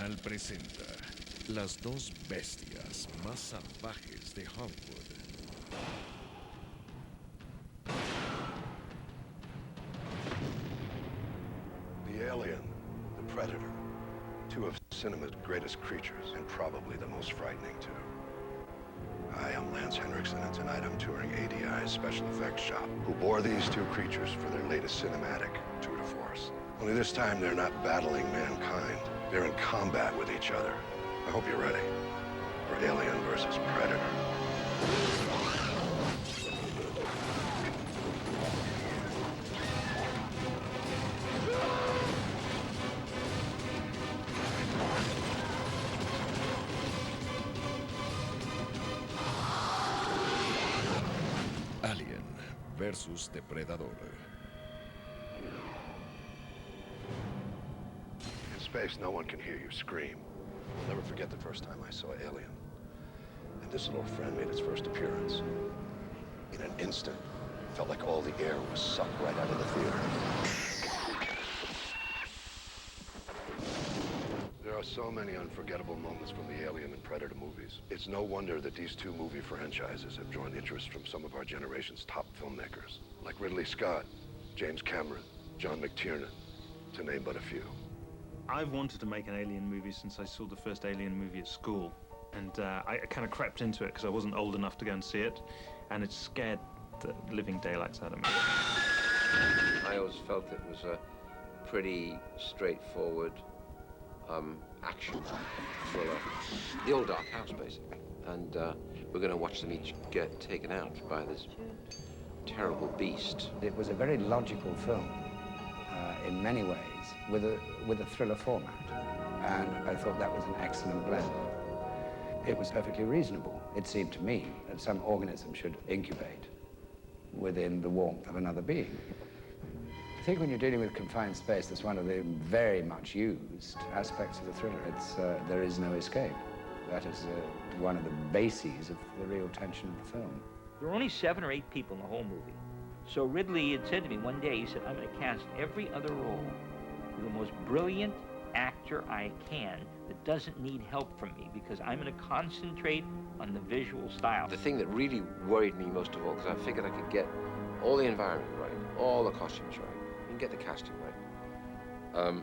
Nacional presenta las dos bestias más salvajes de Hollywood. The alien, the predator, two of cinema's greatest creatures, and probably the most frightening too. Hi, I'm Lance Henriksen, and tonight I'm touring ADI's special effects shop, who bore these two creatures for their latest cinematic tour de force. Only this time they're not battling mankind. They're in combat with each other. I hope you're ready for Alien versus Predator. Alien versus Depredador. In space, no one can hear you scream. I'll never forget the first time I saw Alien. And this little friend made its first appearance. In an instant, it felt like all the air was sucked right out of the theater. There are so many unforgettable moments from the Alien and Predator movies. It's no wonder that these two movie franchises have drawn interest from some of our generation's top filmmakers, like Ridley Scott, James Cameron, John McTiernan, to name but a few. I've wanted to make an Alien movie since I saw the first Alien movie at school. And I kind of crept into it because I wasn't old enough to go and see it. And it scared the living daylights out of me. I always felt it was a pretty straightforward action thriller. The old dark house, basically. And we're going to watch them each get taken out by this terrible beast. It was a very logical film in many ways, with a thriller format. And I thought that was an excellent blend. It was perfectly reasonable, it seemed to me, that some organism should incubate within the warmth of another being. I think when you're dealing with confined space, that's one of the very much used aspects of the thriller. There is no escape. That is one of the bases of the real tension of the film. There were only 7 or 8 people in the whole movie. So Ridley had said to me one day, he said, I'm going to cast every other role with the most brilliant actor I can that doesn't need help from me, because I'm going to concentrate on the visual style. The thing that really worried me most of all, because I figured I could get all the environment right, all the costumes right, and get the casting right.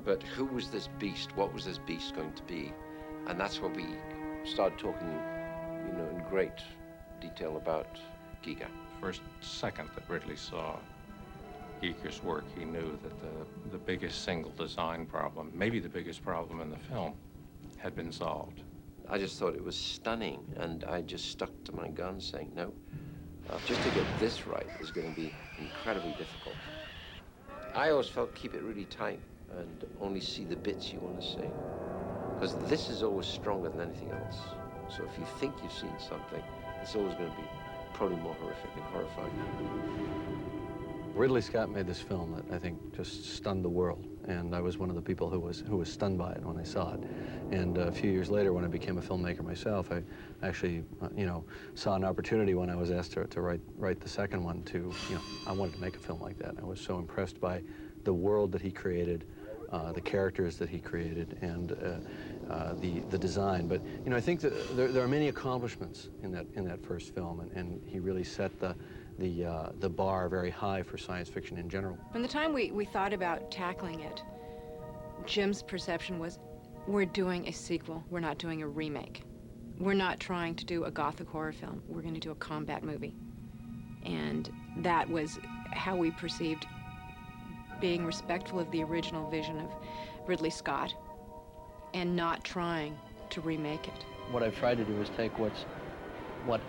But who was this beast? What was this beast going to be? And that's what we started talking, in great detail about Giga. First second that Ridley saw Giger's work, he knew that the biggest single design problem, maybe the biggest problem in the film, had been solved. I just thought it was stunning, and I just stuck to my guns saying, no, just to get this right is going to be incredibly difficult. I always felt keep it really tight and only see the bits you want to see, because this is always stronger than anything else. So if you think you've seen something, it's always going to be probably more horrific and horrifying. Ridley Scott made this film that I think just stunned the world, and I was one of the people who was stunned by it when I saw it. And a few years later, when I became a filmmaker myself, I actually, saw an opportunity when I was asked to write the second one to, I wanted to make a film like that. I was so impressed by the world that he created, the characters that he created, and the design. But I think that there are many accomplishments in that first film, and he really set the bar very high for science fiction in general. From the time we thought about tackling it, Jim's perception was, we're doing a sequel, we're not doing a remake. We're not trying to do a gothic horror film, we're going to do a combat movie. And that was how we perceived being respectful of the original vision of Ridley Scott and not trying to remake it. What I've tried to do is take what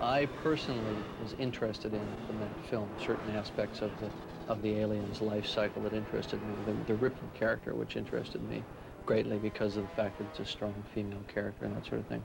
I personally was interested in from that film, certain aspects of the alien's life cycle that interested me, the Ripley character, which interested me greatly because of the fact that it's a strong female character and that sort of thing.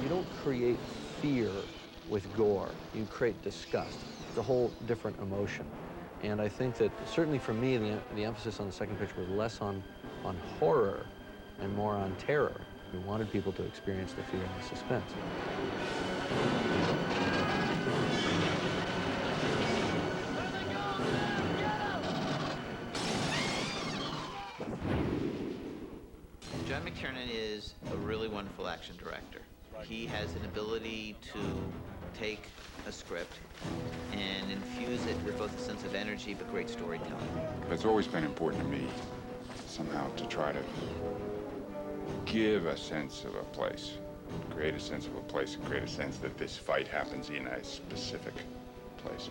You don't create fear with gore, you create disgust. It's a whole different emotion. And I think that certainly for me, the emphasis on the second picture was less on horror and more on terror. We wanted people to experience the fear and the suspense. John McTiernan is a really wonderful action director. He has an ability to take a script and infuse it with both a sense of energy but great storytelling. It's always been important to me somehow to try to give a sense of a place, create a sense of a place, and create a sense that this fight happens in a specific place.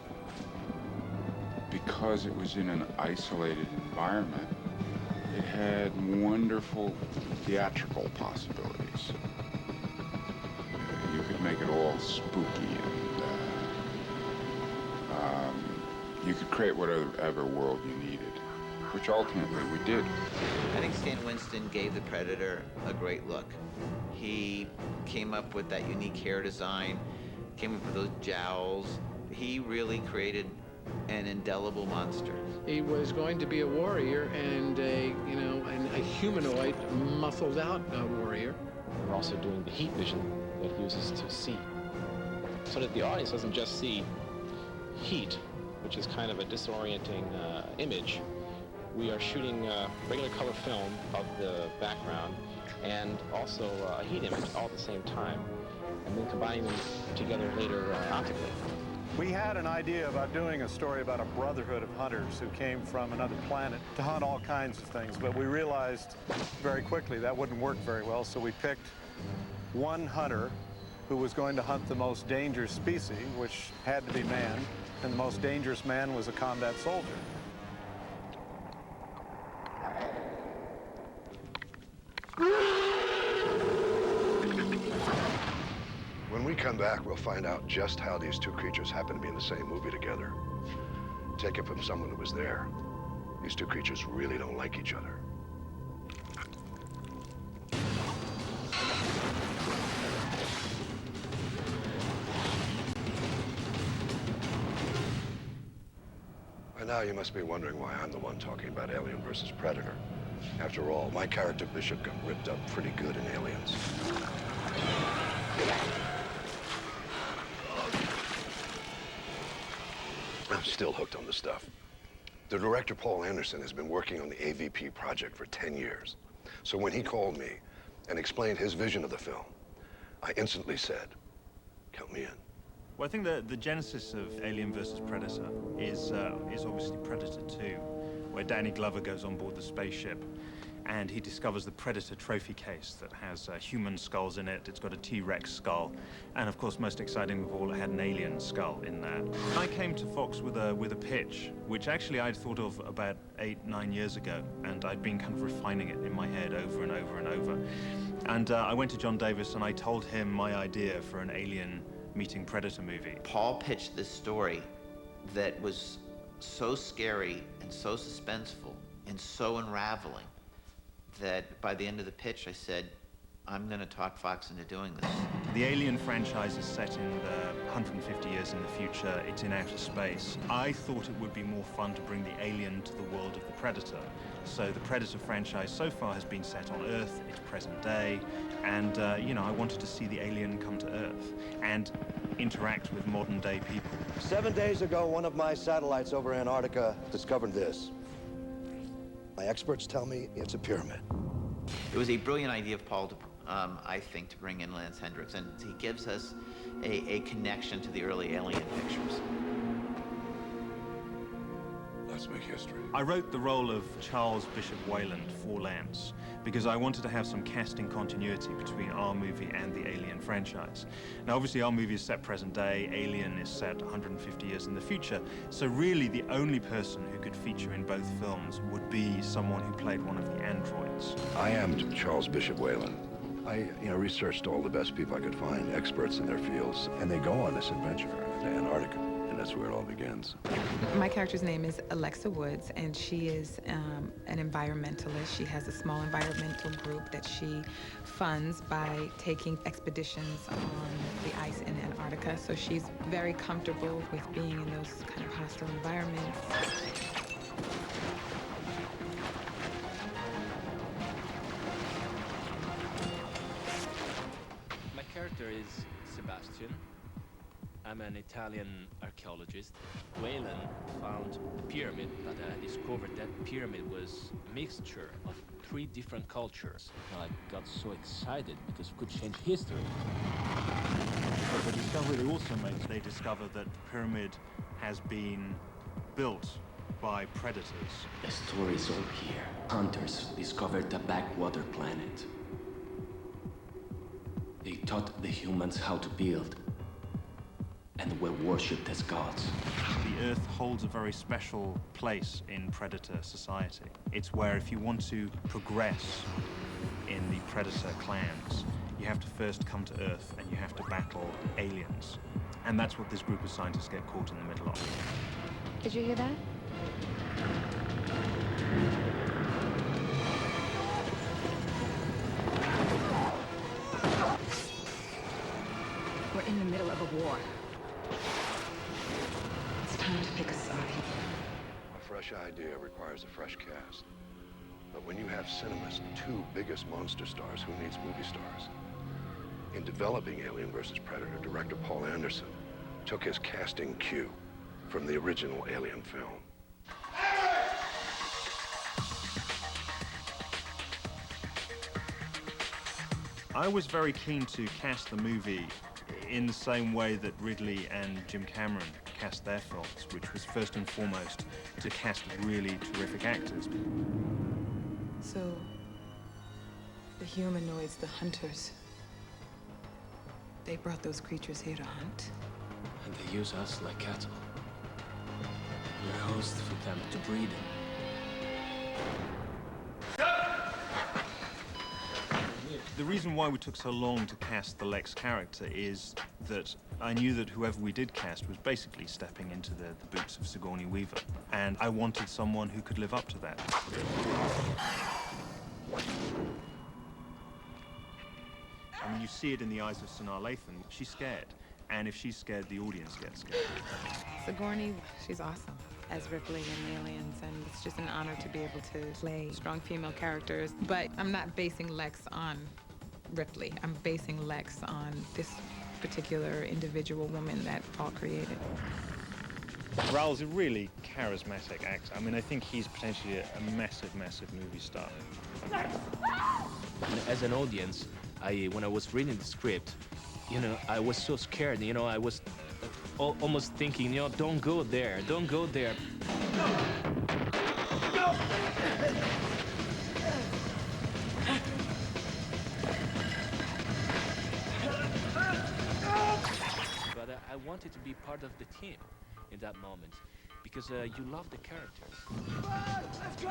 Because it was in an isolated environment, it had wonderful theatrical possibilities. You could make it all spooky, and you could create whatever world you needed, which ultimately we did. I think Stan Winston gave the Predator a great look. He came up with that unique hair design, came up with those jowls. He really created an indelible monster. He was going to be a warrior and a humanoid, muscled out warrior. We're also doing the heat vision that he uses to see, so that the audience doesn't just see heat, which is kind of a disorienting image. We are shooting regular color film of the background and also a heat image all at the same time, and then combining them together later optically. We had an idea about doing a story about a brotherhood of hunters who came from another planet to hunt all kinds of things, but we realized very quickly that wouldn't work very well, so we picked one hunter who was going to hunt the most dangerous species, which had to be man, and the most dangerous man was a combat soldier. When we come back, we'll find out just how these two creatures happen to be in the same movie together. Take it from someone who was there. These two creatures really don't like each other. By now, you must be wondering why I'm the one talking about Alien versus Predator. After all, my character Bishop got ripped up pretty good in Aliens. I'm still hooked on the stuff. The director, Paul Anderson, has been working on the AVP project for 10 years. So when he called me and explained his vision of the film, I instantly said, count me in. Well, I think the genesis of Alien versus Predator is obviously Predator 2, where Danny Glover goes on board the spaceship and he discovers the Predator trophy case that has human skulls in it. It's got a T-Rex skull, and of course, most exciting of all, it had an alien skull in there. I came to Fox with a pitch, which actually I'd thought of about 8-9 years ago, and I'd been kind of refining it in my head over and over and over. And I went to John Davis and I told him my idea for an Alien meeting Predator movie. Paul pitched this story that was so scary and so suspenseful and so unraveling that by the end of the pitch, I said, I'm going to talk Fox into doing this. The Alien franchise is set in 150 years in the future. It's in outer space. I thought it would be more fun to bring the alien to the world of the Predator. So the Predator franchise so far has been set on Earth. It's present day. And, I wanted to see the alien come to Earth and interact with modern day people. 7 days ago, one of my satellites over Antarctica discovered this. My experts tell me it's a pyramid. It was a brilliant idea of Paul, I think, to bring in Lance Hendricks, and he gives us a connection to the early Alien pictures. Let's make history. I wrote the role of Charles Bishop Wayland for Lance because I wanted to have some casting continuity between our movie and the Alien franchise. Now, obviously, our movie is set present day, Alien is set 150 years in the future, so really the only person who could feature in both films would be someone who played one of the androids. I am Charles Bishop Wayland. I researched all the best people I could find, experts in their fields, and they go on this adventure to Antarctica. And that's where it all begins. My character's name is Alexa Woods, and she is an environmentalist. She has a small environmental group that she funds by taking expeditions on the ice in Antarctica. So she's very comfortable with being in those kind of hostile environments. character is Sebastian. I'm an Italian archaeologist. Wayland found a pyramid, but I discovered that pyramid was a mixture of 3 different cultures. I got so excited because it could change history. But the discovery they also made, they discovered that the pyramid has been built by predators. The story's all here. Hunters discovered a backwater planet. They taught the humans how to build, and were worshipped as gods. The Earth holds a very special place in predator society. It's where if you want to progress in the predator clans, you have to first come to Earth and you have to battle aliens. And that's what this group of scientists get caught in the middle of. Did you hear that? We're in the middle of a war. It's time to pick a side. A fresh idea requires a fresh cast. But when you have cinema's 2 biggest monster stars, who needs movie stars? In developing Alien vs. Predator, director Paul Anderson took his casting cue from the original Alien film. I was very keen to cast the movie in the same way that Ridley and Jim Cameron cast their films, which was first and foremost to cast really terrific actors. So, the humanoids, the hunters, they brought those creatures here to hunt? And they use us like cattle. We're hosts for them to breed in. The reason why we took so long to cast the Lex character is that I knew that whoever we did cast was basically stepping into the boots of Sigourney Weaver, and I wanted someone who could live up to that. I mean, you see it in the eyes of Sanaa Lathan. She's scared, and if she's scared, the audience gets scared. Sigourney, she's awesome as Ripley in Aliens, and it's just an honor to be able to play strong female characters. But I'm not basing Lex on Ripley. I'm basing Lex on this particular individual woman that Paul created. Raoul's a really charismatic actor. I mean, I think he's potentially a massive, massive movie star. As an audience, when I was reading the script, I was so scared. I was almost thinking, don't go there, don't go there. But I wanted to be part of the team in that moment because you love the characters. Let's go!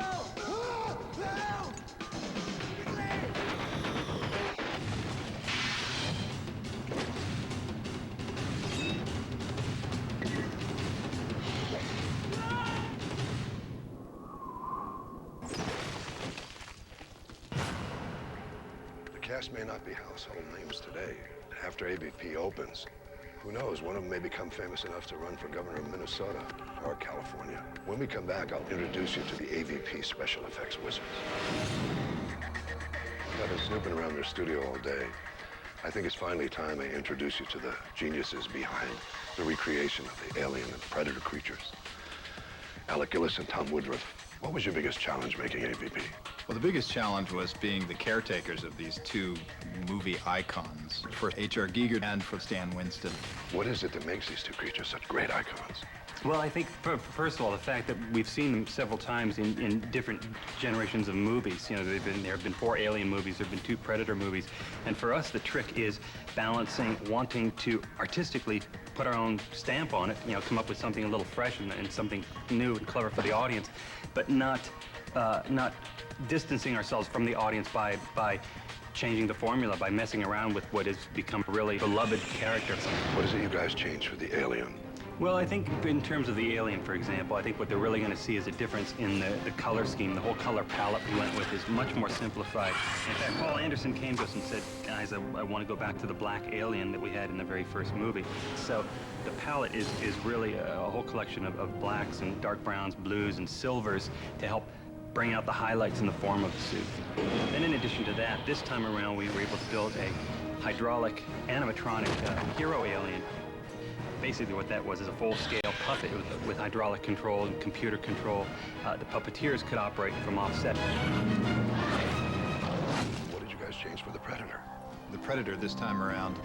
The cast may not be household names today. After AVP opens, who knows, one of them may become famous enough to run for governor of Minnesota or California. When we come back, I'll introduce you to the AVP special effects wizards. I've been snooping around their studio all day. I think it's finally time I introduce you to the geniuses behind the recreation of the alien and predator creatures. Alec Gillis and Tom Woodruff, what was your biggest challenge making AVP? Well, the biggest challenge was being the caretakers of these 2 movie icons, for H.R. Giger and for Stan Winston. What is it that makes these 2 creatures such great icons? Well, I think, first of all, the fact that we've seen them several times in different generations of movies. There have been 4 Alien movies, there have been 2 Predator movies. And for us, the trick is balancing wanting to artistically put our own stamp on it, come up with something a little fresh and something new and clever for the audience, but not distancing ourselves from the audience by changing the formula, by messing around with what has become a really beloved character. What is it you guys changed for the alien? Well, I think in terms of the alien, for example, I think what they're really going to see is a difference in the color scheme. The whole color palette we went with is much more simplified. In fact, Paul Anderson came to us and said, guys, I want to go back to the black alien that we had in the very first movie. So the palette is really a whole collection of blacks and dark browns, blues, and silvers to help bring out the highlights in the form of the suit. And in addition to that, this time around we were able to build a hydraulic animatronic hero alien. Basically what that was is a full-scale puppet with hydraulic control and computer control. The puppeteers could operate from offset. What did you guys change for the Predator? The Predator this time around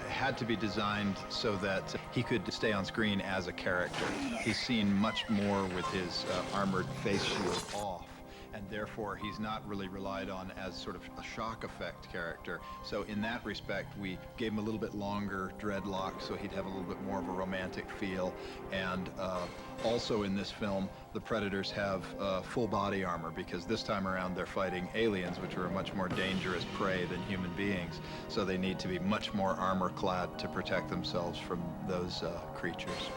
had to be designed so that he could stay on screen as a character. He's seen much more with his armored face shield off, and therefore he's not really relied on as sort of a shock effect character. So in that respect, we gave him a little bit longer dreadlocks so he'd have a little bit more of a romantic feel. And also in this film, the Predators have full body armor, because this time around they're fighting aliens, which are a much more dangerous prey than human beings. So they need to be much more armor clad to protect themselves from those creatures.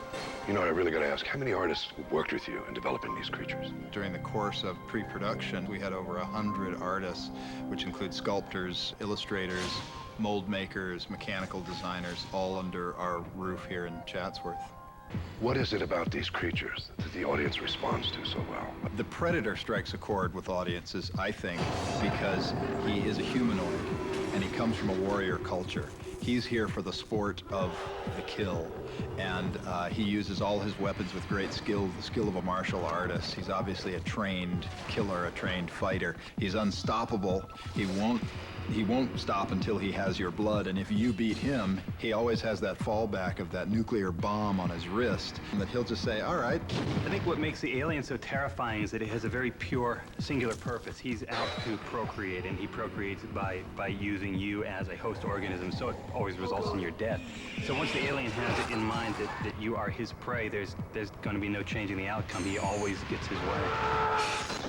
You know what I really got to ask? How many artists worked with you in developing these creatures? During the course of pre-production, we had over 100 artists, which include sculptors, illustrators, mold makers, mechanical designers, all under our roof here in Chatsworth. What is it about these creatures that the audience responds to so well? The Predator strikes a chord with audiences, I think, because he is a humanoid, and he comes from a warrior culture. He's here for the sport of the kill, and he uses all his weapons with great skill, the skill of a martial artist. He's obviously a trained killer, a trained fighter. He's unstoppable. He won't stop until he has your blood, and if you beat him, he always has that fallback of that nuclear bomb on his wrist, and that he'll just say, all right. I think what makes the alien so terrifying is that it has a very pure, singular purpose. He's out to procreate, and he procreates by using you as a host organism, so it always results in your death. So once the alien has it in mind that you are his prey, there's going to be no changing the outcome. He always gets his way.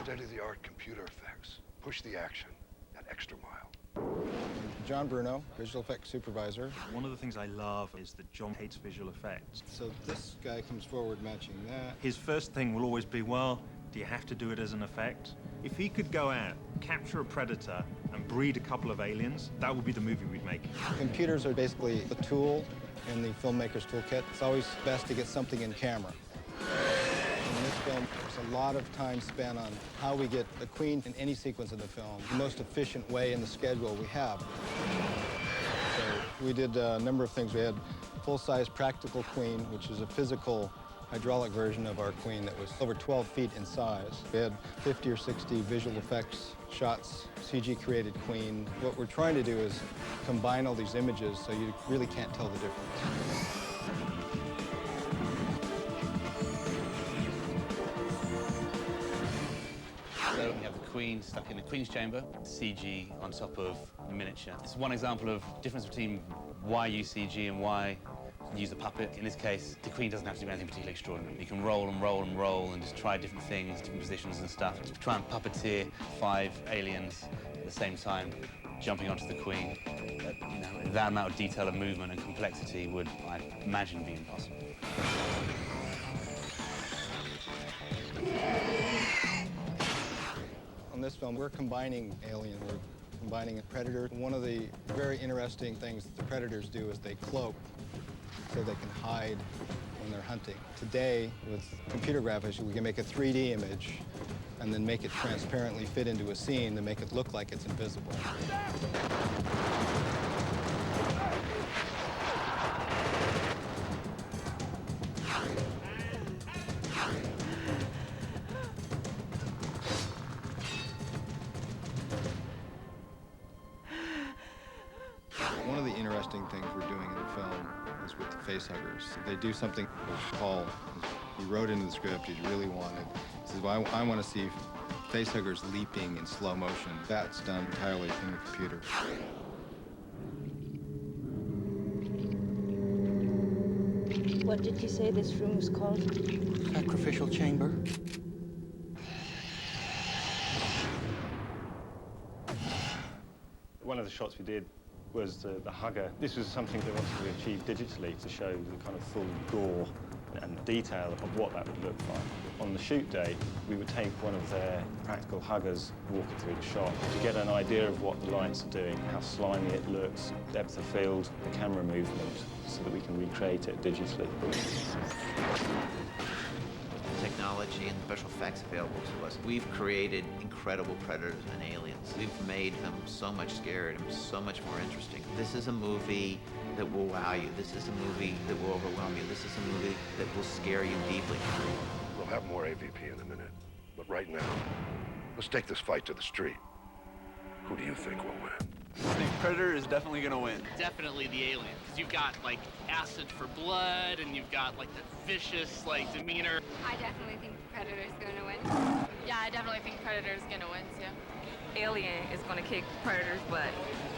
State-of-the-art computer effects. Push the action that extra mile. John Bruno, visual effects supervisor. One of the things I love is that John hates visual effects. So this guy comes forward matching that. His first thing will always be, well, do you have to do it as an effect? If he could go out, capture a predator, and breed a couple of aliens, that would be the movie we'd make. Computers are basically a tool in the filmmaker's toolkit. It's always best to get something in camera. In this film, there's a lot of time spent on how we get the Queen in any sequence of the film, the most efficient way in the schedule we have. So we did a number of things. We had full-size practical Queen, which is a physical hydraulic version of our Queen that was over 12 feet in size. We had 50 or 60 visual effects shots, CG-created Queen. What we're trying to do is combine all these images so you really can't tell the difference. So we have the Queen stuck in the Queen's chamber, CG on top of the miniature. It's one example of difference between why use CG and why use a puppet. In this case, the Queen doesn't have to do anything particularly extraordinary. You can roll and roll and roll and just try different things, different positions and stuff. To try and puppeteer 5 aliens at the same time, jumping onto the Queen. You know, that amount of detail and movement and complexity would, I imagine, be impossible. On this film, we're combining Alien, we're combining a Predator. One of the very interesting things that the Predators do is they cloak so they can hide when they're hunting. Today, with computer graphics, we can make a 3D image and then make it transparently fit into a scene to make it look like it's invisible. One of the interesting things we're doing in the film is with the facehuggers. They do something which Paul, he wrote into the script, he really wanted. He says, well, I want to see facehuggers leaping in slow motion. That's done entirely in the computer. What did you say this room was called? Sacrificial chamber. One of the shots we did was the hugger. This was something they wanted to achieve digitally to show the kind of full gore and detail of what that would look like. On the shoot day, we would take one of their practical huggers, walk it through the shot to get an idea of what the lights are doing, how slimy it looks, depth of field, the camera movement, so that we can recreate it digitally. Technology technology and special effects available to us, we've created incredible predators and aliens. We've made them so much scarier and so much more interesting. This is a movie that will wow you. This is a movie that will overwhelm you. This is a movie that will scare you deeply. We'll have more AVP in a minute, but right now, let's take this fight to the street. Who do you think will win? I think Predator is definitely gonna win. Definitely the alien, because you've got like acid for blood, and you've got like that vicious like demeanor. I definitely think Predator's gonna win. Yeah, I definitely think Predator's gonna win too. Alien is gonna kick Predator's butt.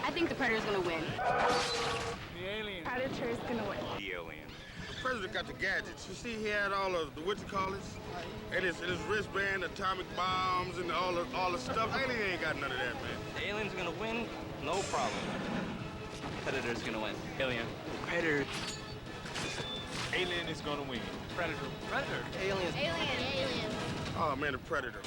I think the Predator's gonna win. The alien. Predator's gonna win. The alien. The Predator got the gadgets. You see, he had all of the and his wristband, atomic bombs, and all the stuff. Alien ain't got none of that, man. The alien's gonna win, no problem. Predator's gonna win. Alien. Predator. Alien is gonna win. Predator. Predator. Alien. Alien. Oh, man, the Predator.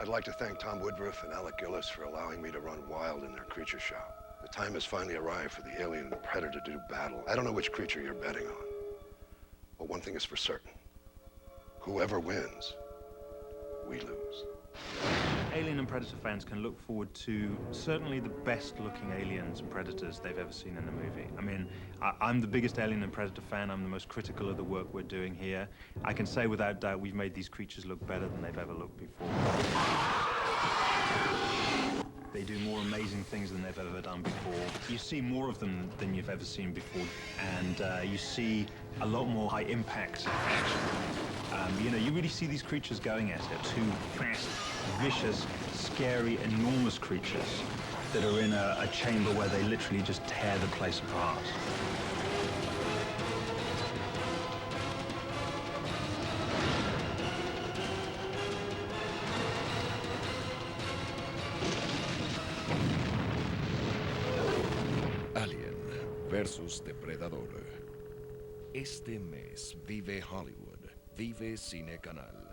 I'd like to thank Tom Woodruff and Alec Gillis for allowing me to run wild in their creature show. The time has finally arrived for the alien and the Predator to do battle. I don't know which creature you're betting on, but one thing is for certain. Whoever wins, we lose. Alien and Predator fans can look forward to certainly the best looking aliens and predators they've ever seen in a movie. I mean, I'm the biggest Alien and Predator fan. I'm the most critical of the work we're doing here. I can say without doubt we've made these creatures look better than they've ever looked before. They do more amazing things than they've ever done before. You see more of them than you've ever seen before, and you see a lot more high impact action. You know, you really see these creatures going at it. Two fast, vicious, scary, enormous creatures that are in a chamber where they literally just tear the place apart. Alien versus Depredador. Este mes vive Hollywood, vive Cine Canal.